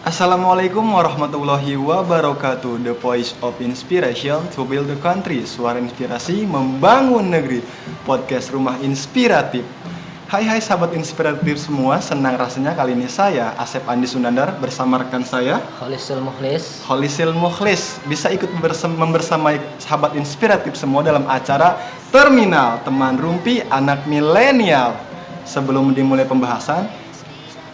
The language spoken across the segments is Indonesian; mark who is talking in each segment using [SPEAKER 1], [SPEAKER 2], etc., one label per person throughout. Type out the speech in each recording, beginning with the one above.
[SPEAKER 1] Assalamualaikum warahmatullahi wabarakatuh. The Voice of Inspiration to Build the Country. Suara inspirasi membangun negeri. Podcast Rumah Inspiratif. Hai sahabat inspiratif semua, senang rasanya kali ini saya Asep Andi Sunandar bersama rekan saya Holisil Mukhlis bisa ikut membersamai sahabat inspiratif semua dalam acara Terminal Teman Rumpi Anak Milenial. Sebelum dimulai pembahasan,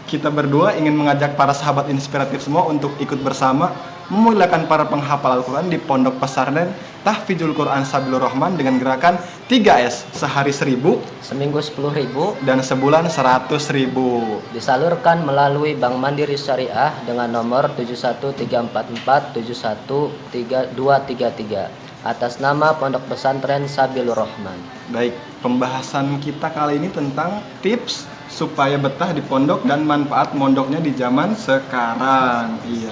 [SPEAKER 1] kita berdua ingin mengajak para sahabat inspiratif semua untuk ikut bersama memuliakan para penghafal Al-Quran di Pondok Pesantren Tahfidzul Quran Sabilur Rahman dengan gerakan 3S, sehari 1.000,
[SPEAKER 2] seminggu 10.000,
[SPEAKER 1] dan sebulan 100.000.
[SPEAKER 2] disalurkan melalui Bank Mandiri Syariah dengan nomor 71344713233 atas nama Pondok Pesantren Sabilur Rahman.
[SPEAKER 1] Baik, pembahasan kita kali ini tentang tips supaya betah di pondok dan manfaat mondoknya di zaman sekarang. Iya.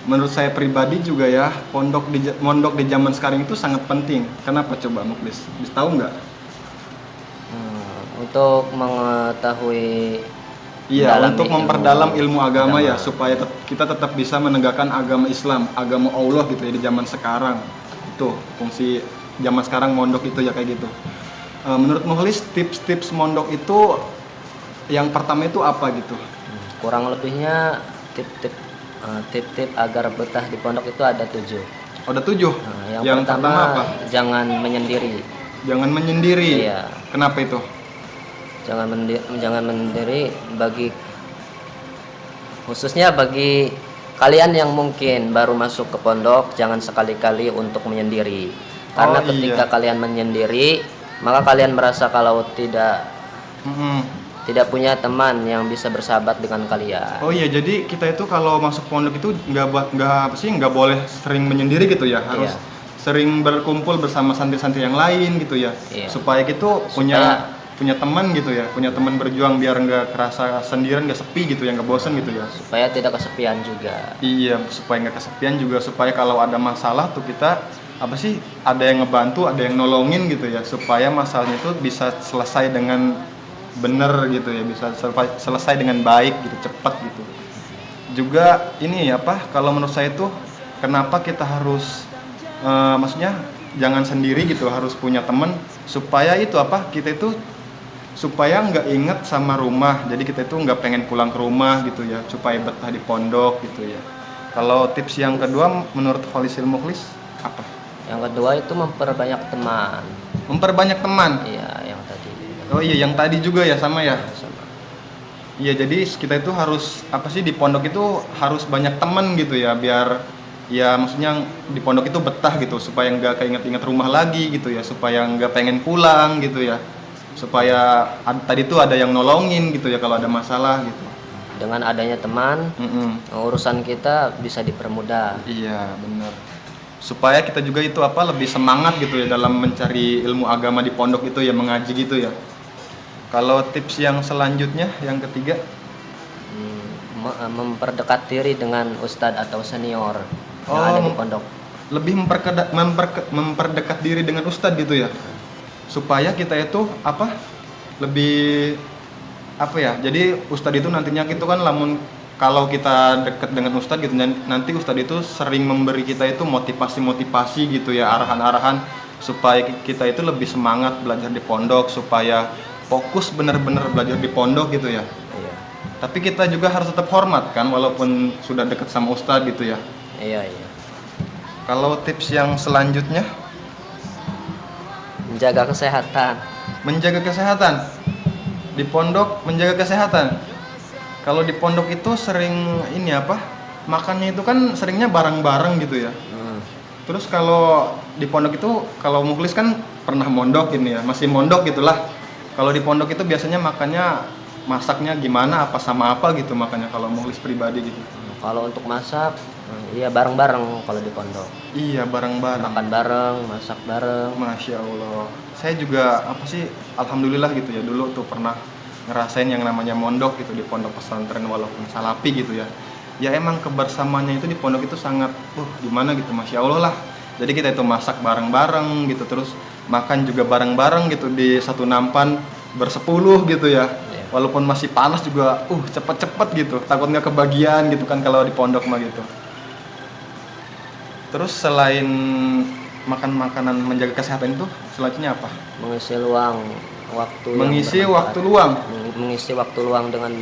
[SPEAKER 1] Menurut saya pribadi juga ya, mondok di zaman sekarang itu sangat penting. Kenapa coba Muklis? Bisa tahu nggak?
[SPEAKER 2] Untuk mengetahui
[SPEAKER 1] Untuk memperdalam ilmu agama ya, supaya kita tetap bisa menegakkan agama Islam, agama Allah gitu ya di zaman sekarang. Itu fungsi zaman sekarang mondok itu ya kayak gitu. Menurut Muklis, tips-tips mondok itu yang pertama itu apa gitu?
[SPEAKER 2] Kurang lebihnya tip-tip agar betah di pondok itu ada 7.
[SPEAKER 1] Ada 7.
[SPEAKER 2] Yang pertama apa? Jangan menyendiri.
[SPEAKER 1] Jangan menyendiri.
[SPEAKER 2] Iya.
[SPEAKER 1] Kenapa itu?
[SPEAKER 2] Jangan menyendiri khususnya bagi kalian yang mungkin baru masuk ke pondok, jangan sekali-kali untuk menyendiri. Karena ketika kalian menyendiri, maka kalian merasa kalau tidak punya teman yang bisa bersahabat dengan kalian. Oh iya, jadi kita itu kalau masuk pondok itu nggak boleh sering menyendiri gitu ya, harus sering berkumpul bersama santri-santri yang lain gitu ya, supaya gitu punya teman gitu ya, punya teman berjuang biar nggak kerasa sendirian, nggak sepi gitu ya, nggak bosan gitu ya. Supaya tidak kesepian juga. Iya, supaya nggak kesepian juga, supaya kalau ada masalah tuh kita ada yang ngebantu, ada yang nolongin gitu ya, supaya masalahnya itu bisa selesai dengan bener gitu ya, bisa selesai dengan baik gitu, cepat gitu. Juga ini kalau menurut saya itu kenapa kita harus maksudnya jangan sendiri gitu, harus punya teman supaya kita itu supaya nggak inget sama rumah, jadi kita itu nggak pengen pulang ke rumah gitu ya, supaya betah di pondok gitu ya. Kalau tips yang kedua menurut Holisil Mukhlis apa? Yang kedua itu memperbanyak teman. Memperbanyak teman? Iya, yang tadi. Oh iya, yang tadi juga ya, sama ya? Sama. Iya, jadi kita itu harus di pondok itu harus banyak teman gitu ya, biar ya maksudnya di pondok itu betah gitu, supaya nggak keinget-inget rumah lagi gitu ya, supaya nggak pengen pulang gitu ya, supaya tadi itu ada yang nolongin gitu ya kalau ada masalah gitu. Dengan adanya teman, urusan kita bisa dipermudah. Iya, benar. Supaya kita juga itu lebih semangat gitu ya dalam mencari ilmu agama di pondok itu ya, mengaji gitu ya. Kalau tips yang selanjutnya, yang ketiga, memperdekat diri dengan ustadz atau senior yang ada di pondok. Lebih memperdekat diri dengan ustadz gitu ya, supaya kita itu lebih jadi ustadz itu nantinya itu kan kalau kita dekat dengan ustadz gitu, nanti ustadz itu sering memberi kita itu motivasi gitu ya, arahan-arahan supaya kita itu lebih semangat belajar di pondok, supaya fokus benar-benar belajar di pondok gitu ya. Iya. Tapi kita juga harus tetap hormat kan, walaupun sudah dekat sama ustadz gitu ya. Iya. Kalau tips yang selanjutnya, menjaga kesehatan. Menjaga kesehatan di pondok, menjaga kesehatan. Kalau di pondok itu sering makannya itu kan seringnya bareng-bareng gitu ya. Terus kalau di pondok itu, kalau Mukhlis kan pernah mondok ini ya, masih mondok gitulah. Kalau di pondok itu biasanya masaknya gimana, apa sama apa gitu makannya kalau Mukhlis pribadi gitu. Kalau untuk masak, iya bareng-bareng kalau di pondok. Iya, bareng-bareng. Makan bareng, masak bareng. Masya Allah. Saya juga alhamdulillah gitu ya, dulu tuh pernah ngerasain yang namanya mondok gitu di pondok pesantren walaupun salafi gitu ya. Ya emang kebersamaannya itu di pondok itu sangat gimana gitu, Masya Allah lah. Jadi kita itu masak bareng-bareng gitu, terus makan juga bareng-bareng gitu di satu nampan bersepuluh gitu ya.
[SPEAKER 1] walaupun masih panas juga cepet-cepet gitu, takut nggak kebagian gitu kan kalau di pondok mah gitu. Terus selain makan makanan menjaga kesehatan itu selanjutnya apa?
[SPEAKER 2] Mengisi luang waktu yang
[SPEAKER 1] Mengisi
[SPEAKER 2] bermanfaat.
[SPEAKER 1] waktu luang.
[SPEAKER 2] Mengisi waktu luang dengan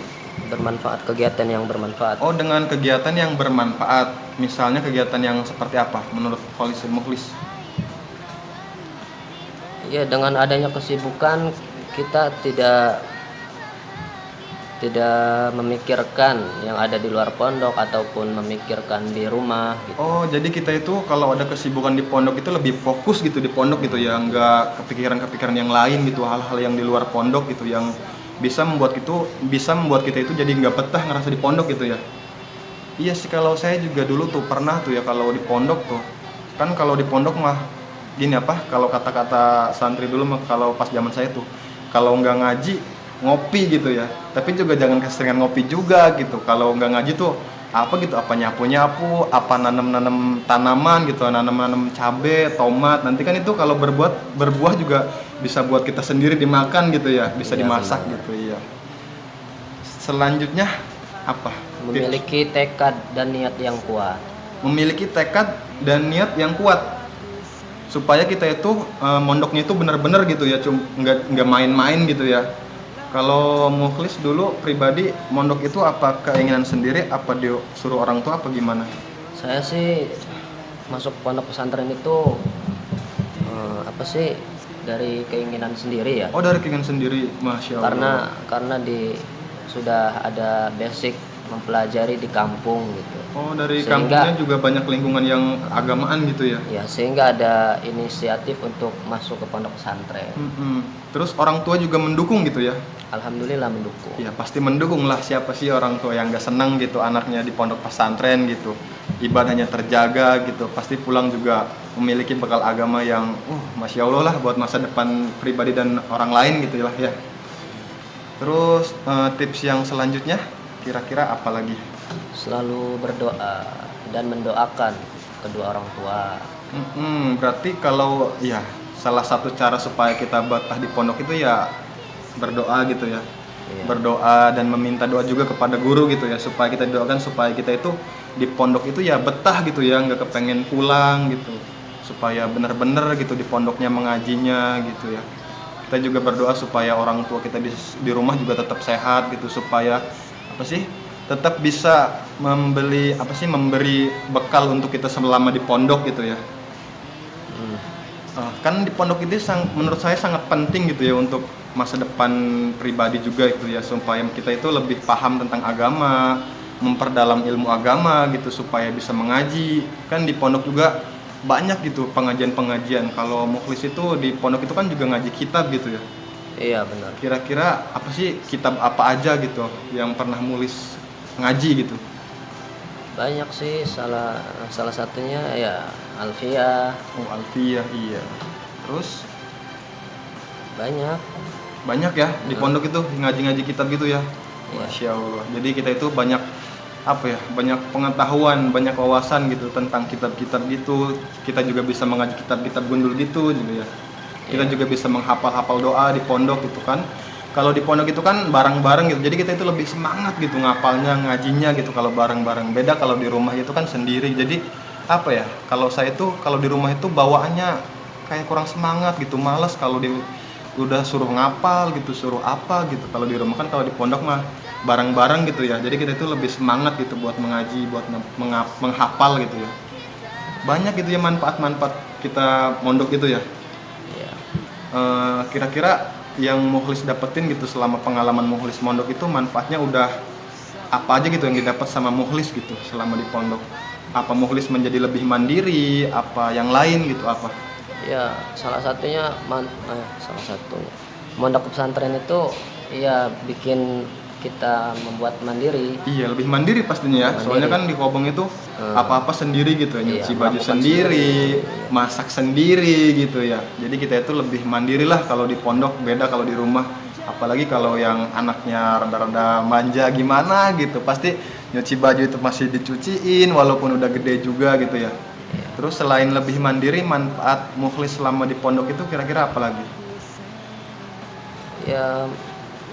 [SPEAKER 2] bermanfaat, kegiatan yang bermanfaat.
[SPEAKER 1] Oh, dengan kegiatan yang bermanfaat. Misalnya kegiatan yang seperti apa menurut Mukhlis?
[SPEAKER 2] Ya, dengan adanya kesibukan kita tidak memikirkan yang ada di luar pondok ataupun memikirkan di rumah gitu.
[SPEAKER 1] Oh, jadi kita itu kalau ada kesibukan di pondok itu lebih fokus gitu di pondok gitu ya, nggak kepikiran-kepikiran yang lain gitu, hal-hal yang di luar pondok gitu yang bisa membuat kita itu jadi nggak betah ngerasa di pondok gitu ya. Iya sih, kalau saya juga dulu tuh pernah tuh ya kalau di pondok tuh. Kan kalau di pondok mah gini apa? Kalau kata-kata santri dulu mah kalau pas zaman saya tuh, kalau nggak ngaji ngopi gitu ya. Tapi juga jangan keseringan ngopi juga gitu. Kalau nggak ngaji tuh apa gitu, apa nyapu-nyapu, apa nanam-nanam tanaman gitu, nanam-nanam cabe, tomat. Nanti kan itu kalau berbuah juga bisa buat kita sendiri dimakan gitu ya, bisa
[SPEAKER 2] Iya,
[SPEAKER 1] dimasak
[SPEAKER 2] benar.
[SPEAKER 1] gitu ya. Selanjutnya apa?
[SPEAKER 2] Memiliki tekad dan niat yang kuat.
[SPEAKER 1] Memiliki tekad dan niat yang kuat supaya kita itu mondoknya itu benar-benar gitu ya, nggak main-main gitu ya. Kalau Mukhlis dulu pribadi mondok itu apa keinginan sendiri, apa disuruh orang tua, apa gimana?
[SPEAKER 2] Saya sih masuk pondok pesantren itu apa sih, dari keinginan sendiri ya.
[SPEAKER 1] Oh, dari keinginan sendiri, masya Allah.
[SPEAKER 2] Karena sudah ada basic mempelajari di kampung gitu.
[SPEAKER 1] Oh, dari
[SPEAKER 2] Sehingga-
[SPEAKER 1] kampungnya juga banyak lingkungan yang agamaan gitu ya.
[SPEAKER 2] Ya, sehingga ada inisiatif untuk masuk ke pondok pesantren.
[SPEAKER 1] Terus orang tua juga mendukung gitu ya.
[SPEAKER 2] Alhamdulillah mendukung.
[SPEAKER 1] Ya pasti mendukung lah, siapa sih orang tua yang gak senang gitu anaknya di pondok pesantren gitu, ibadahnya terjaga gitu, pasti pulang juga memiliki bekal agama yang masya Allah lah buat masa depan pribadi dan orang lain gitu lah ya. Terus tips yang selanjutnya kira-kira apa lagi?
[SPEAKER 2] Selalu berdoa dan mendoakan kedua orang tua.
[SPEAKER 1] Berarti kalau ya salah satu cara supaya kita betah di pondok itu ya berdoa gitu ya.
[SPEAKER 2] Iya.
[SPEAKER 1] Berdoa dan meminta doa juga kepada guru gitu ya, supaya kita doakan supaya kita itu di pondok itu ya betah gitu ya, nggak kepengen pulang gitu, supaya benar-benar gitu di pondoknya mengajinya gitu ya. Kita juga berdoa supaya orang tua kita di rumah juga tetap sehat gitu, supaya apa sih, tetap bisa memberi bekal untuk kita selama di pondok gitu ya. Kan di pondok itu menurut saya sangat penting gitu ya untuk masa depan pribadi juga gitu ya, supaya kita itu lebih paham tentang agama, memperdalam ilmu agama gitu, supaya bisa mengaji. Kan di pondok juga banyak gitu pengajian-pengajian. Kalau Mukhlis itu di pondok itu kan juga ngaji kitab gitu ya.
[SPEAKER 2] Iya, benar.
[SPEAKER 1] Kira-kira apa sih kitab apa aja gitu yang pernah Mukhlis ngaji gitu?
[SPEAKER 2] Banyak sih, salah satunya ya Alfiyah.
[SPEAKER 1] Oh, Alfiyah, iya. Terus banyak ya di pondok itu ngaji-ngaji kitab gitu ya.
[SPEAKER 2] Iya.
[SPEAKER 1] Masya Allah. Jadi kita itu banyak banyak pengetahuan, banyak wawasan gitu tentang kitab-kitab gitu. Kita juga bisa mengaji kitab-kitab gundul gitu ya. Kita juga bisa menghafal-hafal doa di pondok gitu kan. Kalau di pondok itu kan bareng-bareng gitu. Jadi kita itu lebih semangat gitu ngapalnya, ngajinya gitu kalau bareng-bareng. Beda kalau di rumah itu kan sendiri. Jadi kalau saya itu kalau di rumah itu bawaannya kayak kurang semangat gitu, malas kalau udah suruh ngapal gitu, suruh apa gitu. Kalau di rumah kan, kalau di pondok mah bareng-bareng gitu ya. Jadi kita itu lebih semangat gitu buat mengaji, buat menghafal gitu ya. Banyak gitu ya manfaat-manfaat kita mondok gitu ya.
[SPEAKER 2] Iya.
[SPEAKER 1] Kira-kira yang Mukhlis dapetin gitu selama pengalaman Mukhlis mondok itu manfaatnya udah apa aja gitu yang didapat sama Mukhlis gitu selama di pondok? Apa Mukhlis menjadi lebih mandiri, apa yang lain gitu apa?
[SPEAKER 2] Ya, salah satunya mondok pesantren itu ya bikin kita membuat mandiri.
[SPEAKER 1] Iya, lebih mandiri pastinya ya.
[SPEAKER 2] Mandiri.
[SPEAKER 1] Soalnya kan di Kobong itu apa-apa sendiri gitu ya, nyuci baju
[SPEAKER 2] melakukan
[SPEAKER 1] sendiri,
[SPEAKER 2] sendiri.
[SPEAKER 1] masak sendiri gitu ya. Jadi kita itu lebih mandiri lah kalau di pondok, beda kalau di rumah. Apalagi kalau yang anaknya rada-rada manja gimana gitu, pasti nyuci baju itu masih dicuciin walaupun udah gede juga gitu ya. Terus selain lebih mandiri, manfaat Mukhlis selama di pondok itu kira-kira apa lagi?
[SPEAKER 2] Ya,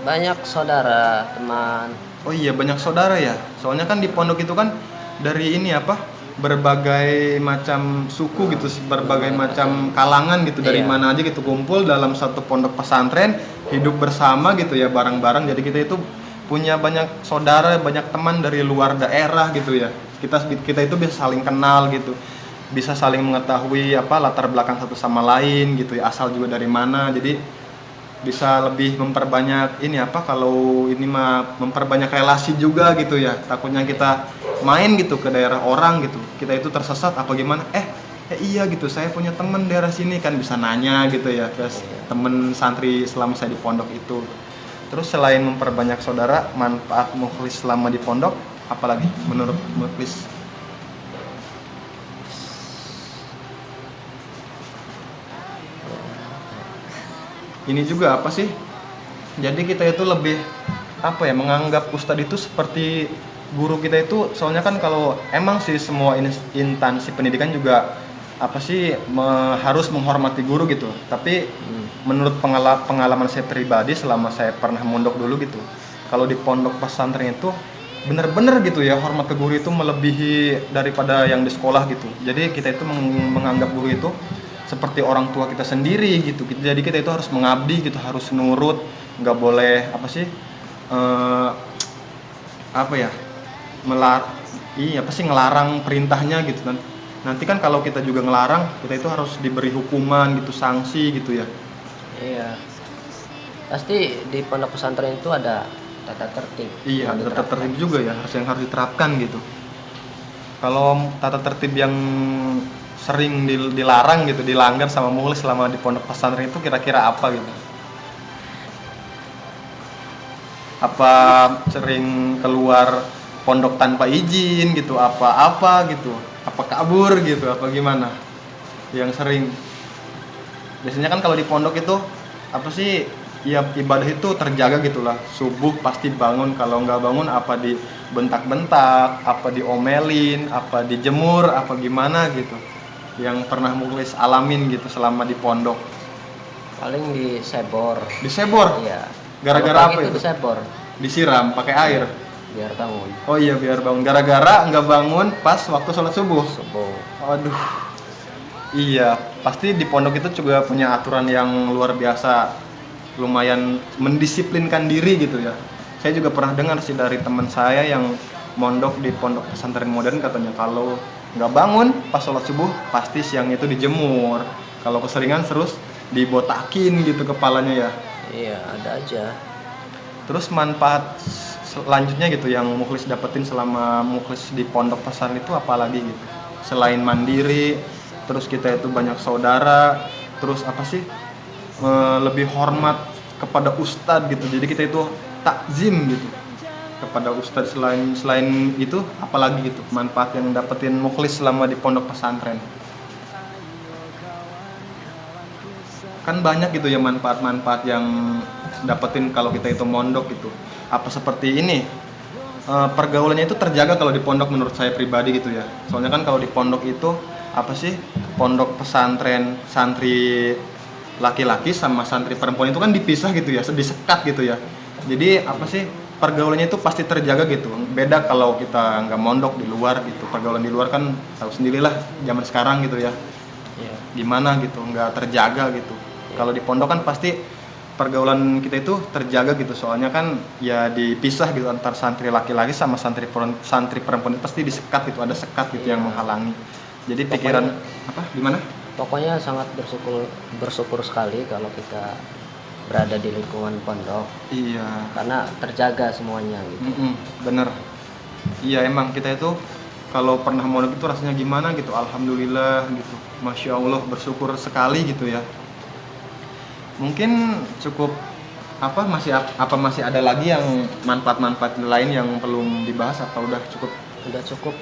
[SPEAKER 2] banyak saudara, teman.
[SPEAKER 1] Oh iya, banyak saudara ya. Soalnya kan di pondok itu kan dari ini apa? Berbagai macam suku gitu, berbagai macam kalangan gitu, dari
[SPEAKER 2] Iya.
[SPEAKER 1] mana aja gitu kumpul dalam satu pondok pesantren, hidup bersama gitu ya, bareng-bareng. Jadi kita itu punya banyak saudara, banyak teman dari luar daerah gitu ya. Kita itu bisa saling kenal gitu. Bisa saling mengetahui apa latar belakang satu sama lain gitu ya, asal juga dari mana. Jadi bisa lebih memperbanyak ini apa, kalau ini mah memperbanyak relasi juga gitu ya. Takutnya kita main gitu ke daerah orang gitu, kita itu tersesat apa gimana, iya gitu, saya punya temen daerah sini, kan bisa nanya gitu ya ke temen santri selama saya di pondok itu. Terus selain memperbanyak saudara, manfaat mukhlis selama di pondok apalagi menurut mukhlis? Ini juga apa sih, jadi kita itu lebih apa ya, menganggap ustadz itu seperti guru kita itu. Soalnya kan kalau emang sih semua instansi pendidikan juga apa sih harus menghormati guru gitu, tapi menurut pengalaman saya pribadi selama saya pernah mondok dulu gitu, kalau di pondok pesantren itu bener-bener gitu ya, hormat ke guru itu melebihi daripada yang di sekolah gitu. Jadi kita itu menganggap guru itu seperti orang tua kita sendiri gitu. Jadi kita itu harus mengabdi gitu, harus nurut, nggak boleh apa sih apa ya, ngelarang perintahnya gitu kan. Nanti kan kalau kita juga ngelarang, kita itu harus diberi hukuman gitu, sanksi gitu ya.
[SPEAKER 2] Iya. Pasti di pondok pesantren itu ada tata tertib.
[SPEAKER 1] Iya,
[SPEAKER 2] yang
[SPEAKER 1] tata
[SPEAKER 2] diterapkan.
[SPEAKER 1] tertib juga ya, harus diterapkan gitu. Kalau tata tertib yang sering dilarang gitu, dilanggar sama mukhlis selama di pondok pesantren itu kira-kira apa gitu? Apa sering keluar pondok tanpa izin gitu, apa gitu, apa kabur gitu, apa gimana? Yang sering biasanya kan kalau di pondok itu apa sih ya, ibadah itu terjaga gitulah. Subuh pasti bangun, kalau nggak bangun apa dibentak-bentak, apa diomelin, apa dijemur, apa gimana gitu, yang pernah mukhlis alamin gitu selama di pondok.
[SPEAKER 2] Paling disebor.
[SPEAKER 1] Disebor?
[SPEAKER 2] Iya.
[SPEAKER 1] Gara-gara
[SPEAKER 2] Kalau
[SPEAKER 1] apa
[SPEAKER 2] pagi
[SPEAKER 1] itu?
[SPEAKER 2] Disebor.
[SPEAKER 1] Disiram pakai air.
[SPEAKER 2] Biar bangun.
[SPEAKER 1] Oh iya, biar bangun. Gara-gara nggak bangun pas waktu sholat subuh.
[SPEAKER 2] Subuh.
[SPEAKER 1] Aduh. Iya, pasti di pondok itu juga punya aturan yang luar biasa, lumayan mendisiplinkan diri gitu ya. Saya juga pernah dengar sih dari teman saya yang mondok di pondok pesantren modern, katanya kalau nggak bangun pas sholat subuh pasti siang itu dijemur. Kalau keseringan terus dibotakin gitu kepalanya ya.
[SPEAKER 2] Iya, ada aja.
[SPEAKER 1] Terus manfaat selanjutnya gitu yang mukhlis dapetin selama mukhlis di pondok pesantren itu apalagi gitu? Selain mandiri, terus kita itu banyak saudara, terus apa sih, lebih hormat kepada ustadz gitu. Jadi kita itu takzim gitu kepada ustadz. Selain itu apalagi gitu manfaat yang dapetin mukhlis selama di pondok pesantren? Kan banyak gitu ya manfaat-manfaat yang dapetin kalau kita itu mondok gitu. Apa seperti ini, pergaulannya itu terjaga kalau di pondok menurut saya pribadi gitu ya. Soalnya kan kalau di pondok itu apa sih, pondok pesantren santri laki-laki sama santri perempuan itu kan dipisah gitu ya, disekat gitu ya. Jadi apa sih, pergaulannya itu pasti terjaga gitu. Beda kalau kita nggak mondok di luar gitu. Pergaulan di luar kan tahu sendirilah zaman sekarang gitu ya,
[SPEAKER 2] Iya.
[SPEAKER 1] gimana gitu, nggak terjaga gitu. Kalau di pondok kan pasti pergaulan kita itu terjaga gitu, soalnya kan ya dipisah gitu antar santri laki-laki sama santri perempuan itu pasti disekat gitu, ada sekat gitu yang menghalangi. Jadi pikiran apa gimana?
[SPEAKER 2] Pokoknya sangat bersyukur sekali kalau kita berada di lingkungan pondok
[SPEAKER 1] Iya.
[SPEAKER 2] karena terjaga semuanya gitu.
[SPEAKER 1] Bener. Iya, emang kita itu kalau pernah mondok itu rasanya gimana gitu, alhamdulillah gitu, masya Allah, bersyukur sekali gitu ya. Mungkin cukup masih ada lagi yang manfaat-manfaat lain yang belum dibahas, apa udah cukup?
[SPEAKER 2] Udah cukup.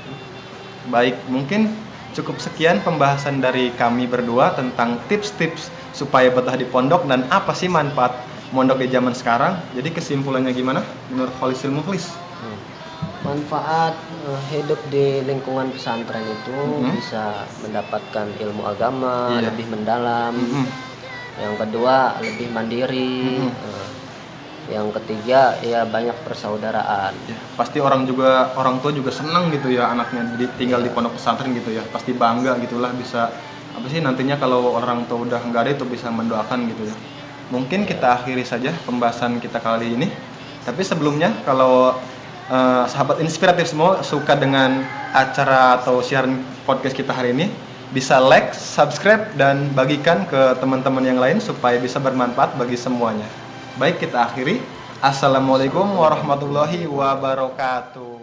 [SPEAKER 1] Baik, mungkin cukup sekian pembahasan dari kami berdua tentang tips-tips supaya betah di pondok dan apa sih manfaat mondok di zaman sekarang. Jadi kesimpulannya gimana menurut Kholisil Mukhlis?
[SPEAKER 2] Manfaat hidup di lingkungan pesantren itu bisa mendapatkan ilmu agama
[SPEAKER 1] Iya.
[SPEAKER 2] lebih mendalam. Yang kedua lebih mandiri. Yang ketiga ya banyak persaudaraan.
[SPEAKER 1] Ya, pasti orang tua juga senang gitu ya anaknya tinggal di pondok pesantren gitu ya. Pasti bangga gitulah bisa apa sih nantinya kalau orang tua udah nggak ada itu bisa mendoakan gitu ya. Mungkin kita akhiri saja pembahasan kita kali ini. Tapi sebelumnya kalau sahabat inspiratif semua suka dengan acara atau siaran podcast kita hari ini, bisa like, subscribe, dan bagikan ke teman-teman yang lain supaya bisa bermanfaat bagi semuanya. Baik, kita akhiri. Assalamualaikum warahmatullahi wabarakatuh.